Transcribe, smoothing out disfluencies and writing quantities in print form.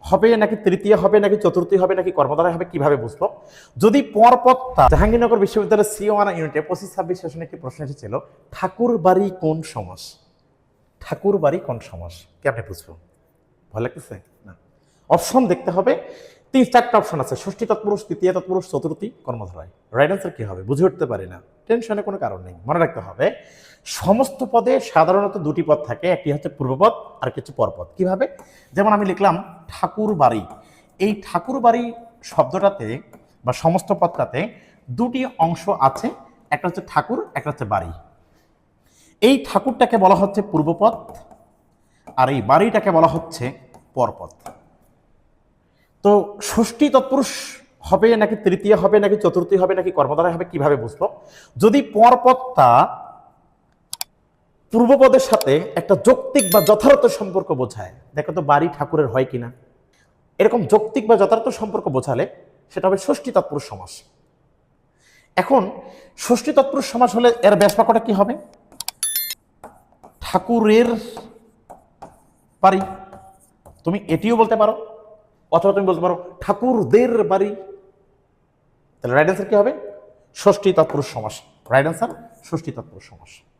হবে নাকি তৃতীয় হবে নাকি চতুর্থী হবে নাকি কর্মধারায় হবে কিভাবে বুঝবো? যদি পরপদটা জাহাঙ্গীরনগর বিশ্ববিদ্যালয়ের CO1 ইউনিটে 25-26 সেশনে একটি প্রশ্ন এসেছিল, ঠাকুর বাড়ি কোন সমাস? ঠাকুর বাড়ি কোন সমাস কেমনে বুঝবো? ভয় লাগতেছে না? অপশন দেখতে হবে, 3-4টা অপশন আছে, ষষ্ঠী তৎপুরুষ, তৃতীয় তৎপুরুষ, চতুর্থী কর্মধারায়। রাইট অ্যান্সার কি হবে বুঝে উঠতে পারি না, টেনশনে কোনো কারণ নেই। মনে রাখতে হবে সমস্ত পদে সাধারণত দুটি পদ থাকে, একটি হচ্ছে পূর্বপদ আর কিছু পরপদ। কিভাবে? যেমন আমি লিখলাম ঠাকুর বাড়ি, এই ঠাকুর বাড়ি শব্দটাতে বা সমস্ত পদটাতে দুটি অংশ আছে, একটা হচ্ছে ঠাকুর, একটা হচ্ছে বাড়ি। এই ঠাকুরটাকে বলা হচ্ছে পূর্বপদ আর এই বাড়িটাকে বলা হচ্ছে পরপদ। তো ষষ্ঠী তৎপুরুষ হবে নাকি তৃতীয় হবে নাকি চতুর্থী হবে নাকি কর্মধারায় হবে কিভাবে বুঝবো? যদি পরপদটা পূর্বপদের সাথে একটা যৌক্তিক বা যথার্থ সম্পর্ক বোঝায়, দেখো তো বাড়ি ঠাকুরের হয় কিনা, এরকম যৌক্তিক বা যথার্থ সম্পর্ক বোঝালে সেটা হবে ষষ্ঠী তৎপুরুষ সমাস। এখন ষষ্ঠী তৎপুরুষ সমাস হলে এর ব্যাসবাক্যটা কি হবে? ঠাকুরের বাড়ি, তুমি এটিও বলতে পারো, অথবা তুমি বলতে পারো ঠাকুরদের বাড়ি। তাহলে রাইট অ্যান্সার কি হবে? ষষ্ঠী তৎপুরুষ সমাস। রাইট অ্যান্সার ষষ্ঠী তৎপুরুষ সমাস।